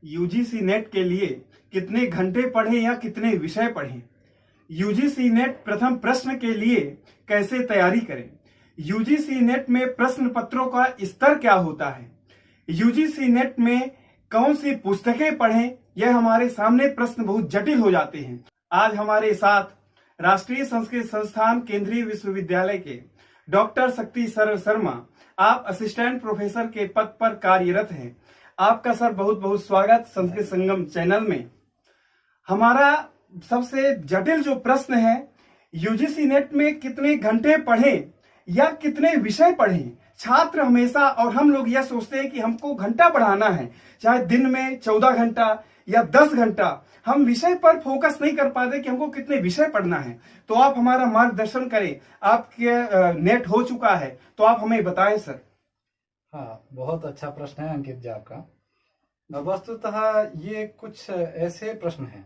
UGC net के लिए कितने घंटे पढ़ें या कितने विषय पढ़ें? यूजीसी नेट प्रथम प्रश्न के लिए कैसे तैयारी करें? यूजीसी नेट में प्रश्न पत्रों का स्तर क्या होता है? यूजीसी नेट में कौन सी पुस्तकें पढ़ें? यह हमारे सामने प्रश्न बहुत जटिल हो जाते हैं। आज हमारे साथ राष्ट्रीय संस्कृत संस्थान केंद्रीय विश्वविद्यालय के डॉक्टर शक्ति सर शर्मा, आप असिस्टेंट प्रोफेसर के पद पर कार्यरत हैं। आपका सर बहुत बहुत स्वागत संस्कृत संगम चैनल में। हमारा सबसे जटिल जो प्रश्न है, यूजीसी नेट में कितने घंटे पढ़ें या कितने विषय पढ़ें? छात्र हमेशा और हम लोग यह सोचते हैं कि हमको घंटा पढ़ाना है, चाहे दिन में 14 घंटा या 10 घंटा। हम विषय पर फोकस नहीं कर पाते कि हमको कितने विषय पढ़ना है। तो आप हमारा मार्गदर्शन करें। आपके नेट हो चुका है तो आप हमें बताएं सर। हाँ, बहुत अच्छा प्रश्न है अंकित जी आपका। वस्तुतः ये कुछ ऐसे प्रश्न हैं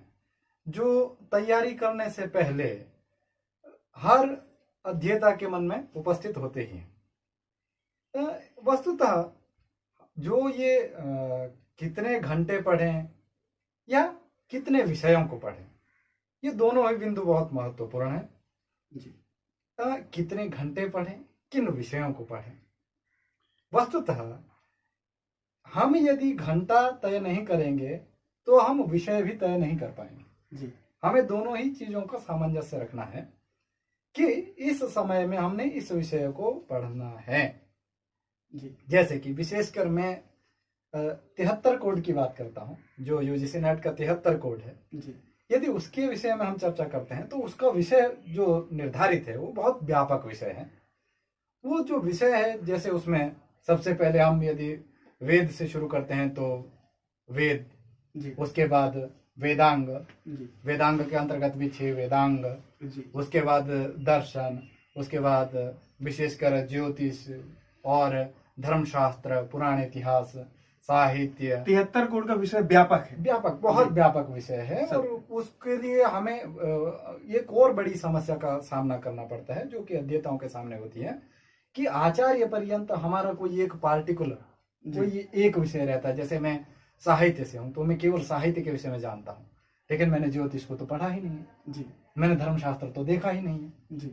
जो तैयारी करने से पहले हर अध्येता के मन में उपस्थित होते ही हैं। वस्तुतः जो ये कितने घंटे पढ़ें या कितने विषयों को पढ़ें, ये दोनों ही बिंदु बहुत महत्वपूर्ण है जी। कितने घंटे पढ़ें, किन विषयों को पढ़ें? वस्तुतः हम यदि घंटा तय नहीं करेंगे तो हम विषय भी तय नहीं कर पाएंगे जी। हमें दोनों ही चीजों का सामंजस्य रखना है कि इस समय में हमने इस विषय को पढ़ना है जी। जैसे कि विशेषकर मैं 73 कोड की बात करता हूं, जो यूजीसी नेट का 73 कोड है जी। यदि उसके विषय में हम चर्चा करते हैं तो उसका विषय जो निर्धारित है वो बहुत व्यापक विषय है। वो जो विषय है, जैसे उसमें सबसे पहले हम यदि वेद से शुरू करते हैं तो वेद जी। उसके बाद वेदांग जी। वेदांग के अंतर्गत भी 6 वेदांग जी। उसके बाद दर्शन, उसके बाद विशेषकर ज्योतिष और धर्मशास्त्र, पुराण इतिहास, साहित्य। 73 कोड का विषय व्यापक है, व्यापक, बहुत व्यापक विषय है। और उसके लिए हमें एक और बड़ी समस्या का सामना करना पड़ता है जो कि अध्येताओं के सामने होती है कि आचार्य पर्यंत हमारा कोई एक पार्टिकुलर कोई एक विषय रहता है। जैसे मैं साहित्य से हूं तो मैं केवल साहित्य के विषय में जानता हूं, लेकिन मैंने ज्योतिष को तो पढ़ा ही नहीं है जी। मैंने धर्मशास्त्र तो देखा ही नहीं है जी।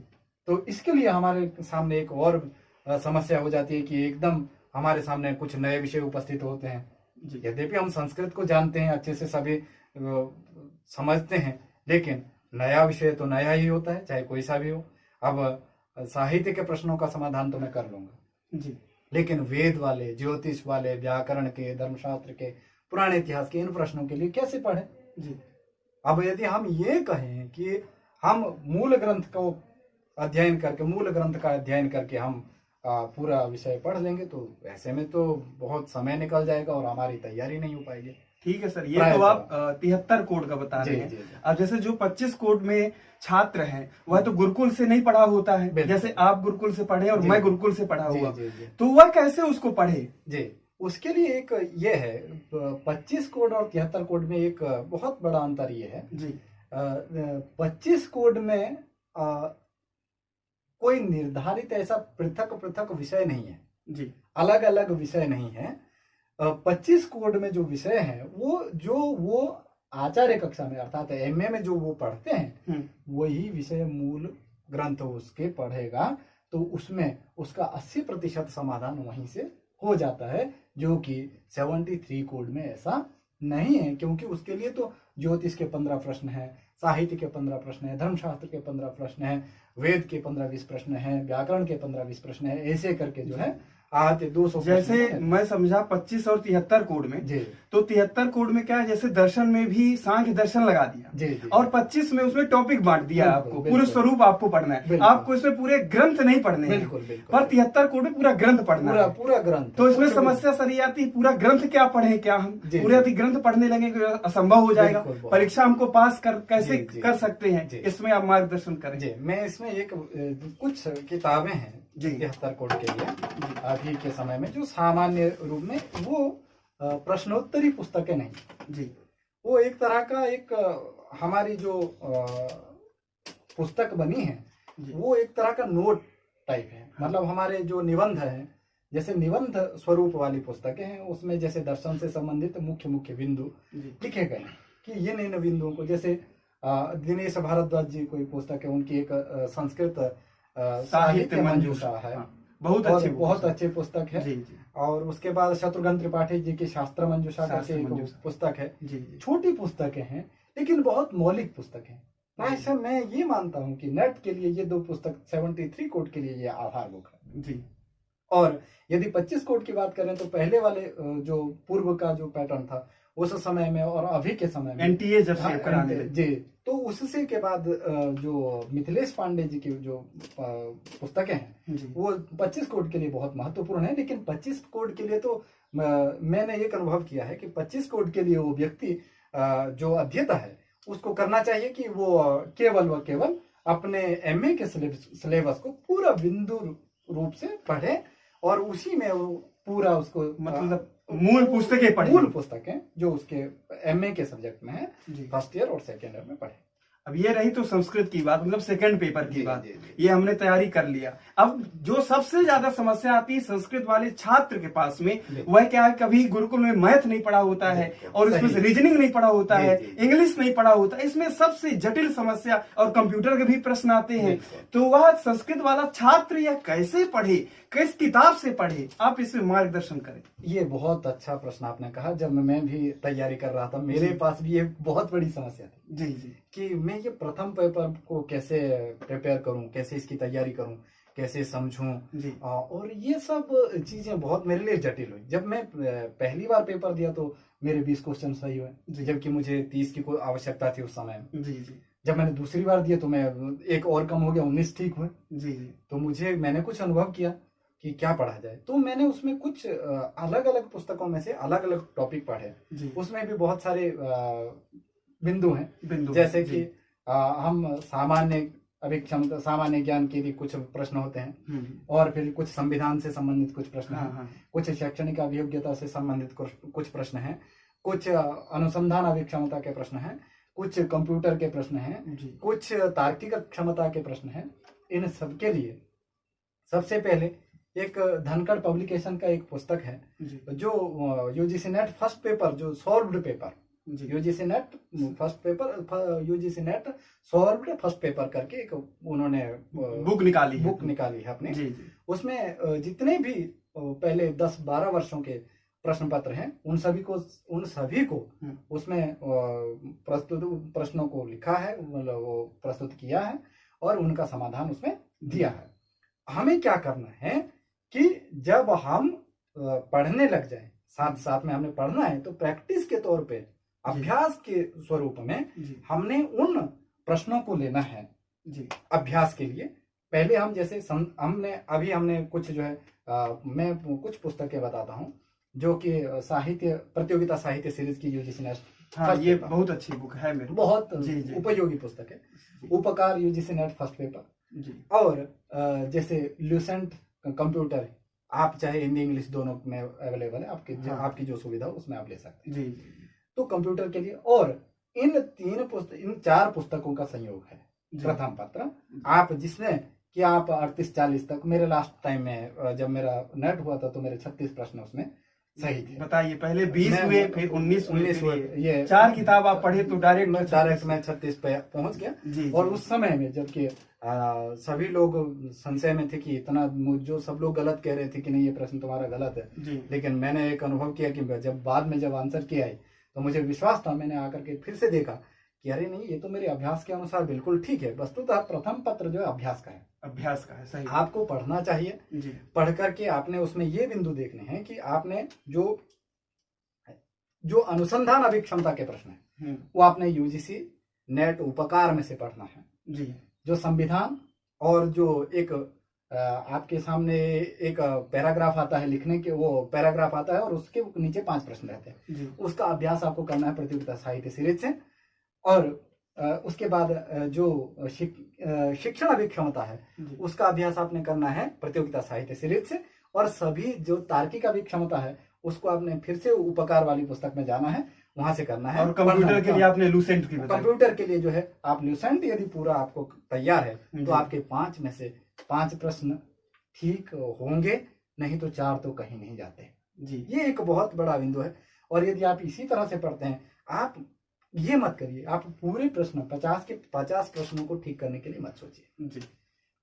तो इसके लिए हमारे सामने एक और समस्या हो जाती है कि एकदम हमारे सामने कुछ नए विषय उपस्थित होते हैं। यद्यपि हम संस्कृत को जानते हैं, अच्छे से सभी समझते हैं, लेकिन नया विषय तो नया ही होता है, चाहे कोई सा भी हो। अब साहित्य के प्रश्नों का समाधान तो मैं कर लूंगा जी, लेकिन वेद वाले, ज्योतिष वाले, व्याकरण के, धर्मशास्त्र के, पुराने इतिहास के इन प्रश्नों के लिए कैसे पढ़ें जी। अब यदि हम ये कहें कि हम मूल ग्रंथ को अध्ययन करके, मूल ग्रंथ का अध्ययन करके हम पूरा विषय पढ़ लेंगे तो ऐसे में तो बहुत समय निकल जाएगा और हमारी तैयारी नहीं हो पाएगी। ठीक है सर, ये तो आप 73 कोड का बता रहे हैं। अब जैसे जो 25 कोड में छात्र हैं वह तो गुरुकुल से नहीं पढ़ा होता है, जैसे आप गुरुकुल से पढ़े और मैं गुरुकुल से पढ़ा हुआ, तो वह कैसे उसको पढ़े जी? उसके लिए एक ये है, 25 कोड और 73 कोड में एक बहुत बड़ा अंतर ये है जी। 25 कोड में कोई निर्धारित ऐसा पृथक पृथक विषय नहीं है जी, अलग अलग विषय नहीं है। 25 कोड में जो विषय है वो आचार्य कक्षा में अर्थात एमए में जो वो पढ़ते हैं वही विषय मूल ग्रंथ उसके पढ़ेगा, तो उसमें उसका 80% समाधान वहीं से हो जाता है, जो कि 73 कोड में ऐसा नहीं है। क्योंकि उसके लिए तो ज्योतिष के 15 प्रश्न है, साहित्य के 15 प्रश्न है, धर्मशास्त्र के 15 प्रश्न है, वेद के 15-20 प्रश्न है, व्याकरण के 15-20 प्रश्न है, ऐसे करके जो है आते 200। जैसे मैं समझा 25 और 73 कोड में जी। तो 73 कोड में क्या है, जैसे दर्शन में भी सांख्य दर्शन लगा दिया जी, जी। और 25 में उसमें टॉपिक बांट दिया, आपको पूरे स्वरूप आपको पढ़ना है, आपको इसमें पूरे ग्रंथ नहीं पढ़ने हैं, पर 73 कोड में पूरा ग्रंथ पढ़ना है, पूरा ग्रंथ। तो इसमें समस्या सर आती है, पूरा ग्रंथ क्या पढ़े, क्या हम पूरे यदि ग्रंथ पढ़ने लगे असंभव हो जाएगा, परीक्षा हमको पास कैसे कर सकते हैं, इसमें आप मार्गदर्शन करें। मैं इसमें एक कुछ किताबें हैं 73 कोड के लिए अभी के समय में, जो सामान्य रूप में वो प्रश्नोत्तरी पुस्तकें नहीं जी, वो एक तरह का एक हमारी जो पुस्तक बनी है वो एक तरह का नोट टाइप है। मतलब हमारे जो निबंध है जैसे निबंध स्वरूप वाली पुस्तकें हैं, उसमें जैसे दर्शन से संबंधित मुख्य मुख्य बिंदु जी लिखे गए हैं कि ये इन बिंदुओं को, जैसे दिनेश भारद्वाज जी कोई पुस्तक है, उनकी एक संस्कृत साहित्य मंजूषा है। हाँ, बहुत अच्छी बहुत अच्छी पुस्तक है। जी जी और उसके बाद शत्रुघ्न त्रिपाठी जी की शास्त्र मंजूषा करके एक मंजूषा। पुस्तक है। जी जी छोटी पुस्तकें हैं लेकिन बहुत मौलिक पुस्तक है। ऐसा मैं ये मानता हूँ कि नेट के लिए ये दो पुस्तक 73 कोड के लिए ये आधार बुक है। जी और यदि 25 कोड की बात करें तो पहले वाले जो पूर्व का जो पैटर्न था उस समय में और अभी के समय में एनटीए जब सेव कराने लगे। जी, तो उससे के बाद जो मिथिलेश पांडे जी की जो पुस्तकें हैं जी वो 25 कोड के लिए बहुत महत्वपूर्ण है। लेकिन 25 कोड के लिए तो मैंने एक अनुभव किया है कि 25 कोड के लिए वो व्यक्ति जो अध्येता है उसको करना चाहिए कि वो केवल व केवल अपने एमए के सिलेबस को पूरा बिंदु रूप से पढ़े और उसी में वो पूरा उसको मतलब मूल पुस्तकें पढ़े, मूल पुस्तकें जो उसके एमए के सब्जेक्ट में है जी। फर्स्ट ईयर और सेकेंड ईयर में पढ़े। अब ये रही तो संस्कृत की बात, मतलब सेकंड पेपर की जी, बात। जी, जी। ये हमने तैयारी कर लिया। अब जो सबसे ज्यादा समस्या आती है संस्कृत वाले छात्र के पास में, वह क्या है, कभी गुरुकुल में मैथ नहीं पढ़ा होता है और इसमें से रीजनिंग नहीं पढ़ा होता है, इंग्लिश नहीं पढ़ा होता, इसमें सबसे जटिल समस्या और कंप्यूटर के भी प्रश्न आते हैं। तो वह संस्कृत वाला छात्र यह कैसे पढ़े, किस किताब से पढ़े, आप इसमें मार्गदर्शन करें। ये बहुत अच्छा प्रश्न आपने कहा। जब मैं भी तैयारी कर रहा था मेरे पास भी ये बहुत बड़ी समस्या थी जी जी कि मैं ये प्रथम पेपर को कैसे प्रिपेयर करूं, कैसे इसकी तैयारी करूं, कैसे समझूं जी और ये सब चीजें बहुत मेरे लिए जटिल हुई। जब मैं पहली बार पेपर दिया तो मेरे 20 क्वेश्चन सही हुए, जबकि मुझे 30 की कोई आवश्यकता थी उस समय में। जी जी जब मैंने दूसरी बार दिया तो मैं एक और कम हो गया, 19 ठीक हुए। जी जी तो मैंने कुछ अनुभव किया कि क्या पढ़ा जाए, तो मैंने उसमें कुछ अलग अलग पुस्तकों में से अलग अलग टॉपिक पढ़े। जी उसमें भी बहुत सारे बिंदु हैं, बिंदु, जैसे जी। कि हम सामान्य अभिक्षमता, सामान्य ज्ञान के भी कुछ प्रश्न होते हैं और फिर कुछ संविधान से संबंधित कुछ प्रश्न हाँ, हैं, हाँ। कुछ शैक्षणिक अभियोग्यता से संबंधित कुछ प्रश्न हैं, कुछ अनुसंधान अभिक्षमता के प्रश्न हैं, कुछ कंप्यूटर के प्रश्न हैं, जी। कुछ तार्किक क्षमता के प्रश्न हैं। इन सबके लिए सबसे पहले एक धनखड़ पब्लिकेशन का एक पुस्तक है जी जो यूजीसी नेट फर्स्ट पेपर, जो सॉल्व्ड पेपर, जी UGC net first paper, UGC net solved first paper करके एक उन्होंने बुक निकाली है अपने। जी जी उसमें जितने भी पहले 10-12 वर्षों के प्रश्न पत्र हैं उन सभी को उसमें प्रश्नों को लिखा है, मतलब वो प्रस्तुत किया है और उनका समाधान उसमें दिया है। हमें क्या करना है कि जब हम पढ़ने लग जाएं, साथ साथ में हमने पढ़ना है तो प्रैक्टिस के तौर पे, अभ्यास के स्वरूप में हमने उन प्रश्नों को लेना है जी अभ्यास के लिए। पहले हम जैसे हमने कुछ जो है मैं कुछ पुस्तकें बताता हूँ जो कि प्रतियोगिता साहित्य सीरीज की यूजीसी नेट। हाँ, ये बहुत अच्छी बुक है मेरे, बहुत जी उपयोगी पुस्तक है। उपकार यूजीसी नेट फर्स्ट पेपर जी। और जैसे ल्यूसेंट कंप्यूटर है, आप चाहे हिंदी इंग्लिश दोनों में अवेलेबल है, आपकी जो सुविधा हो उसमें आप ले सकते हैं जी। तो कंप्यूटर के लिए। और इन 4 पुस्तकों का संयोग है प्रथम पत्र। आप जिसमें कि आप 38-40 तक, मेरे लास्ट टाइम में जब मेरा नेट हुआ था तो मेरे 36 प्रश्न उसमें सही थे। बताइए, पहले 20 हुए, फिर 19 हुए। ये 4 किताब आप पढ़े तो डायरेक्ट मैं 36 पे पहुंच गया। जी, और जी। उस समय में जबकि सभी लोग संशय में थे कि इतना, जो सब लोग गलत कह रहे थे कि नहीं ये प्रश्न तुम्हारा गलत है जी। लेकिन मैंने एक अनुभव किया कि जब बाद में जब आंसर किया है तो मुझे विश्वास था। मैंने आकर के फिर से देखा कि अरे नहीं, ये तो मेरे अभ्यास के अनुसार बिल्कुल ठीक है। वस्तुतः प्रथम पत्र जो है अभ्यास का है, सही। आपको पढ़ना चाहिए जी। पढ़ करके आपने उसमें ये बिंदु देखने हैं कि आपने जो अनुसंधान अभिक्षमता के प्रश्न है वो आपने यूजीसी नेट उपकार में से पढ़ना है जी। जो संविधान और जो एक आपके सामने एक पैराग्राफ आता है लिखने के, वो पैराग्राफ आता है और उसके नीचे 5 प्रश्न रहते हैं जी। उसका अभ्यास आपको करना है प्रतियोगिता साहित्य सीरीज से। और उसके बाद जो शिक्षण अभिक्षमता है उसका अभ्यास आपने करना है प्रतियोगिता साहित्य सीरीज से। और सभी जो तार्किक अभिक्षमता है उसको आपने फिर से उपकार वाली पुस्तक में जाना है, वहां से करना है। और कंप्यूटर के लिए आपने लूसेंट की बताई। कंप्यूटर के लिए जो है आप लूसेंट यदि पूरा आपको तैयार है तो आपके 5 में से 5 प्रश्न ठीक होंगे, नहीं तो 4 तो कहीं नहीं जाते। जी ये एक बहुत बड़ा बिंदु है। और यदि आप इसी तरह से पढ़ते हैं, आप ये मत करिए, आप पूरे प्रश्न 50 के 50 प्रश्नों को ठीक करने के लिए मत सोचिए। जी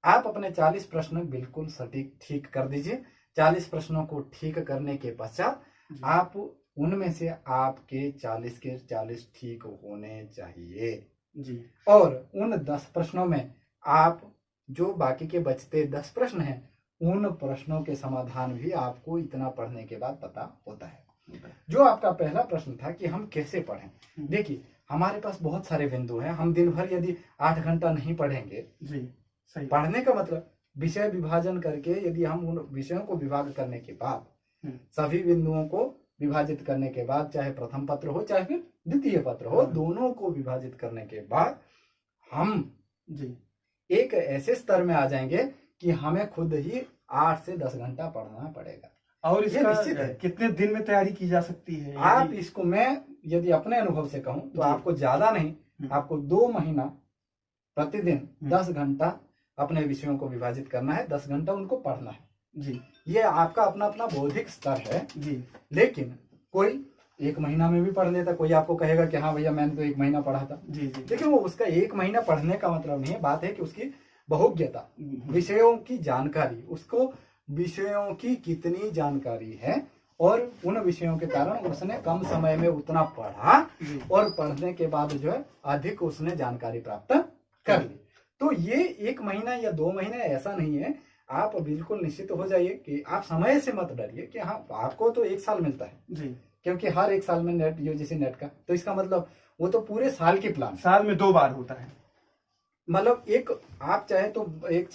आप अपने 40 प्रश्न बिल्कुल सटीक ठीक कर दीजिए। 40 प्रश्नों को ठीक करने के पश्चात जी। आप उनमें से आपके 40 के 40 ठीक होने चाहिए। जी और उन 10 प्रश्नों में आप जो बाकी के बचते 10 प्रश्न हैं, उन प्रश्नों के समाधान भी आपको इतना पढ़ने के बाद पता होता है। जो आपका पहला प्रश्न था कि हम कैसे पढ़ें, देखिए हमारे पास बहुत सारे बिंदु हैं। हम दिन भर यदि 8 घंटा नहीं पढ़ेंगे, जी सही। पढ़ने का मतलब विषय विभाजन करके यदि हम उन विषयों को विभाग करने के बाद, सभी बिंदुओं को विभाजित करने के बाद, चाहे प्रथम पत्र हो चाहे फिर द्वितीय पत्र हो, दोनों को विभाजित करने के बाद हम जी एक ऐसे स्तर में आ जाएंगे कि हमें खुद ही 8 से 10 घंटा पढ़ना पड़ेगा। और ये इसका निश्चित है। कितने दिन में तैयारी की जा सकती है? आप इसको, मैं यदि अपने अनुभव से कहूं तो जी। आपको ज्यादा नहीं, आपको 2 महीना प्रतिदिन 10 घंटा अपने विषयों को विभाजित करना है, 10 घंटा उनको पढ़ना है। जी ये आपका अपना अपना बौद्धिक स्तर है। जी लेकिन कोई 1 महीना में भी पढ़ लेता, कोई आपको कहेगा कि हाँ भैया मैंने तो 1 महीना पढ़ा था। जी जी लेकिन वो उसका 1 महीना पढ़ने का मतलब नहीं है, बात है कि उसकी बहुज्ञता, विषयों की जानकारी, उसको विषयों की कितनी जानकारी है और उन विषयों के कारण उसने कम समय में उतना पढ़ा जी। और पढ़ने के बाद जो है अधिक उसने जानकारी प्राप्त कर ली। तो ये 1 महीना या 2 महीने ऐसा नहीं है। आप बिल्कुल निश्चित हो जाइए कि आप समय से मत डरिए कि हाँ आपको तो 1 साल मिलता है, जी। क्योंकि हर 1 साल में नेट, यूजीसी नेट का, तो इसका मतलब वो तो पूरे साल की प्लान, साल में 2 बार होता है। मतलब एक आप चाहे तो एक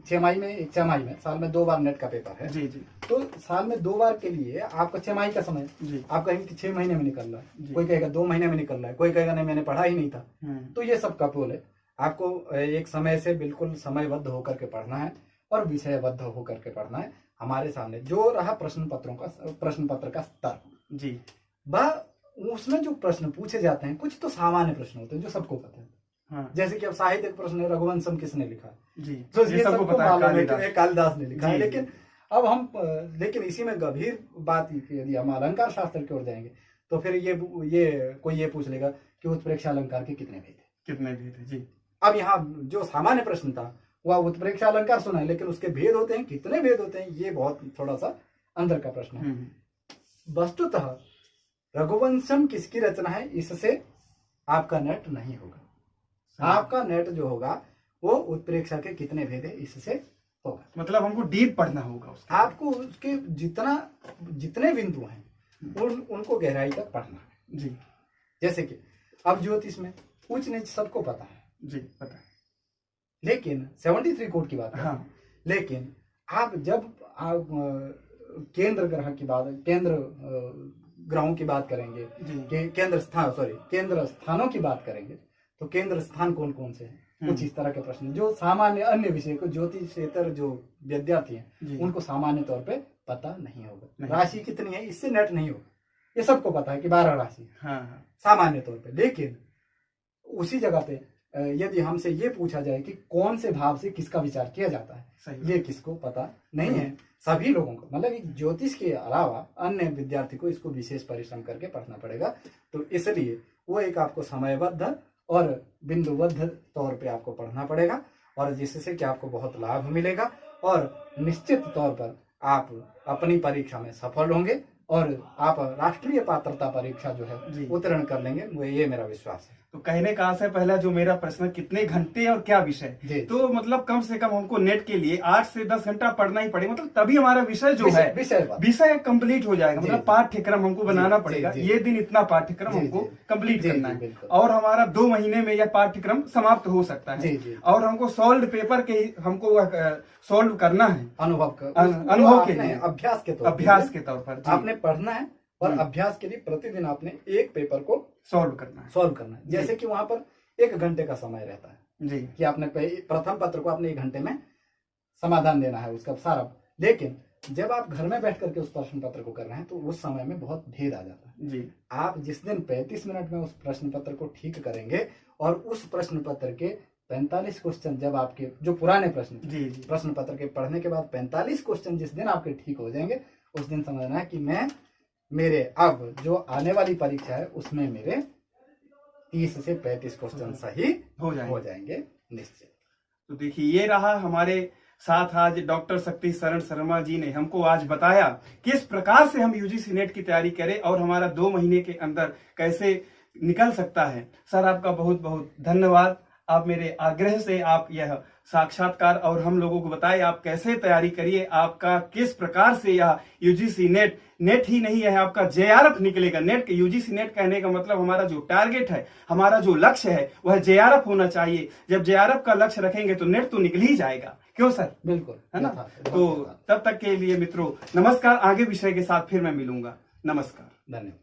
6 माही में, एक 6 माही में, साल में 2 बार नेट का पेपर है। जी जी तो साल में 2 बार के लिए आपका 6 माही का समय, जी आप कहेंगे कि 6 महीने में निकल रहा जी। है, कोई कहेगा 2 महीने में निकल रहा है, कोई कहेगा नहीं मैंने पढ़ा ही नहीं था। तो ये सब कपोल है। आपको एक समय से बिल्कुल समयबद्ध होकर के पढ़ना है और विषयबद्ध होकर के पढ़ना है। हमारे सामने जो रहा प्रश्न पत्र का स्तर, जी, वह उसमें जो प्रश्न पूछे जाते हैं, कुछ तो सामान्य प्रश्न होते हैं जो सबको पता है। हाँ। जैसे कि अब साहित्यिक प्रश्न है, रघुवंशम किसने लिखा, जी, तो ये सबको पता है, मालूम है कालिदास। कि कालिदास ने लिखा है। जी, लेकिन अब हम लेकिन इसी में गंभीर बात यदि हम अलंकार शास्त्र की ओर जाएंगे तो फिर ये कोई ये पूछ लेगा कि उत्प्रेक्षा अलंकार के कितने भेद है, कितने भेद है। जी, अब यहाँ जो सामान्य प्रश्न था वह उत्प्रेक्षा अलंकार सुना है, लेकिन उसके भेद होते हैं, कितने भेद होते हैं, ये बहुत थोड़ा सा अंदर का प्रश्न है। वस्तुतः रघुवंशम किसकी रचना है, इससे आपका नेट नहीं होगा। आपका नेट जो होगा वो उत्प्रेक्षा के कितने भेद है इससे होगा। मतलब हमको डीप पढ़ना होगा उसका। आपको उसके जितने बिंदु हैं उनको गहराई तक पढ़ना है। जी, जैसे कि अब ज्योतिष में उच्च नीच सबको पता है, जी पता है। लेकिन 73 कोड की बात है। हाँ। लेकिन आप जब आप केंद्र ग्रहों की बात करेंगे, केंद्र स्थानों की बात करेंगे, तो केंद्र स्थान कौन कौन से हैं, कुछ इस तरह के प्रश्न जो सामान्य अन्य विषय को ज्योतिषेतर जो विद्यार्थी हैं उनको सामान्य तौर पे पता नहीं होगा। राशि कितनी है इससे नेट नहीं होगा, ये सबको पता है कि 12 राशि। हाँ। सामान्य तौर पे। लेकिन उसी जगह पे यदि हमसे ये पूछा जाए कि कौन से भाव से किसका विचार किया जाता है, ये किसको पता नहीं है। सभी लोगों को, मतलब ज्योतिष के अलावा अन्य विद्यार्थी को इसको विशेष परिश्रम करके पढ़ना पड़ेगा। तो इसलिए वो एक आपको समयबद्ध और बिंदुबद्ध तौर पे आपको पढ़ना पड़ेगा, और जिससे कि आपको बहुत लाभ मिलेगा और निश्चित तौर पर आप अपनी परीक्षा में सफल होंगे और आप राष्ट्रीय पात्रता परीक्षा जो है उत्तीर्ण कर लेंगे, वो ये मेरा विश्वास है। तो कहने का आशय, पहला जो मेरा प्रश्न कितने घंटे और क्या विषय, तो मतलब कम से कम हमको नेट के लिए 8 से 10 घंटा पढ़ना ही पड़ेगा, मतलब तभी हमारा विषय जो है विषय कंप्लीट हो जाएगा। मतलब पाठ्यक्रम हमको बनाना पड़ेगा, ये दिन इतना पाठ्यक्रम हमको कंप्लीट करना है और हमारा 2 महीने में यह पाठ्यक्रम समाप्त हो सकता है। और हमको सॉल्व पेपर के हमको सॉल्व करना है अनुभव के लिए, अभ्यास के तौर पर आपने पढ़ना है और अभ्यास के लिए प्रतिदिन आपने एक पेपर को सॉल्व करना है। जैसे कि वहां पर 1 घंटे का समय रहता है जी, कि आपने प्रथम पत्र को आपने 1 घंटे में समाधान देना है उसका सारा। लेकिन जब आप घर में बैठ करके उस प्रश्न पत्र को कर रहे हैं तो उस समय में बहुत भेद आ जाता है जी। आप जिस दिन 35 मिनट में उस प्रश्न पत्र को ठीक करेंगे और उस प्रश्न पत्र के 45 क्वेश्चन जब आपके जो पुराने प्रश्न थे, जी जी प्रश्न पत्र के पढ़ने के बाद 45 क्वेश्चन जिस दिन आपके ठीक हो जाएंगे, उस दिन समझना है कि मेरे अब जो आने वाली परीक्षा है उसमें मेरे 30 से 35 क्वेश्चन सही हो हो जाएंगे निश्चित। तो देखिए, ये रहा हमारे साथ आज डॉक्टर शक्ति शरण शर्मा जी ने हमको आज बताया किस प्रकार से हम यूजीसी नेट की तैयारी करें और हमारा 2 महीने के अंदर कैसे निकल सकता है। सर, आपका बहुत बहुत धन्यवाद। आप मेरे आग्रह से आप यह साक्षात्कार और हम लोगों को बताए आप कैसे तैयारी करिए, आपका किस प्रकार से यह यूजीसी नेट ही नहीं है, आपका जेआरएफ निकलेगा। नेट यूजीसी नेट कहने का मतलब हमारा जो टारगेट है, हमारा जो लक्ष्य है वह जेआरएफ होना चाहिए। जब जेआरएफ का लक्ष्य रखेंगे तो नेट तो निकल ही जाएगा, क्यों सर? बिल्कुल, है ना? तो तब तक के लिए मित्रों नमस्कार। आगे विषय के साथ फिर मैं मिलूंगा। नमस्कार, धन्यवाद।